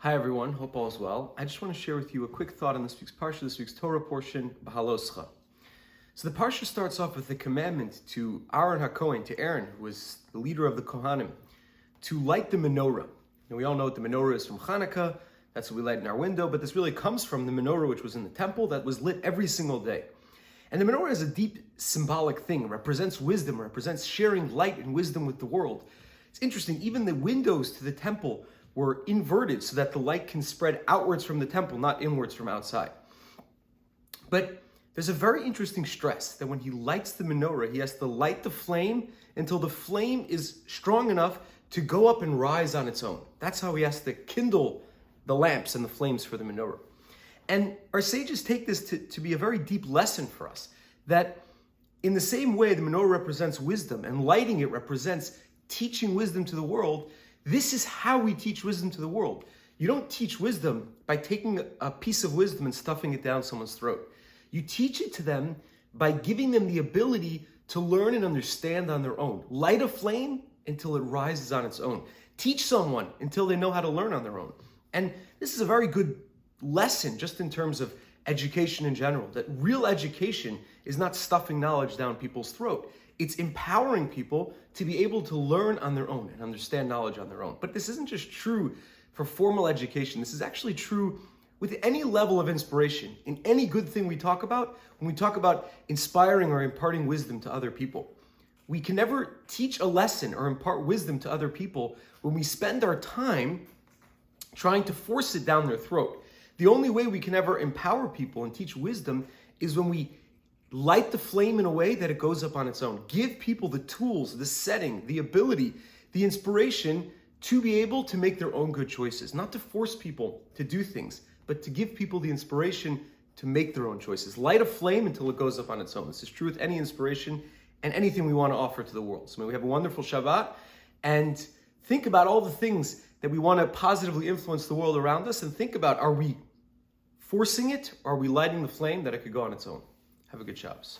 Hi everyone, hope all is well. I just want to share with you a quick thought on this week's Parsha, this week's Torah portion, Beha'alotecha. So the Parsha starts off with the commandment to Aaron HaKohen, to Aaron, who was the leader of the Kohanim, to light the menorah. And we all know what the menorah is from Hanukkah, that's what we light in our window, but this really comes from the menorah which was in the temple that was lit every single day. And the menorah is a deep symbolic thing, it represents wisdom, it represents sharing light and wisdom with the world. It's interesting, even the windows to the temple were inverted so that the light can spread outwards from the temple, not inwards from outside. But there's a very interesting stress that when he lights the menorah, he has to light the flame until the flame is strong enough to go up and rise on its own. That's how he has to kindle the lamps and the flames for the menorah. And our sages take this to be a very deep lesson for us, that in the same way the menorah represents wisdom and lighting it represents teaching wisdom to the world, this is how we teach wisdom to the world. You don't teach wisdom by taking a piece of wisdom and stuffing it down someone's throat. You teach it to them by giving them the ability to learn and understand on their own. Light a flame until it rises on its own. Teach someone until they know how to learn on their own. And this is a very good lesson just in terms of education in general, that real education is not stuffing knowledge down people's throat. It's empowering people to be able to learn on their own and understand knowledge on their own. But this isn't just true for formal education. This is actually true with any level of inspiration. In any good thing we talk about, when we talk about inspiring or imparting wisdom to other people, we can never teach a lesson or impart wisdom to other people when we spend our time trying to force it down their throat. The only way we can ever empower people and teach wisdom is when we light the flame in a way that it goes up on its own. Give people the tools, the setting, the ability, the inspiration to be able to make their own good choices. Not to force people to do things, but to give people the inspiration to make their own choices. Light a flame until it goes up on its own. This is true with any inspiration and anything we want to offer to the world. So may we have a wonderful Shabbat and think about all the things that we want to positively influence the world around us, and think about, are we forcing it, or are we lighting the flame that it could go on its own? Have a good Shabbos.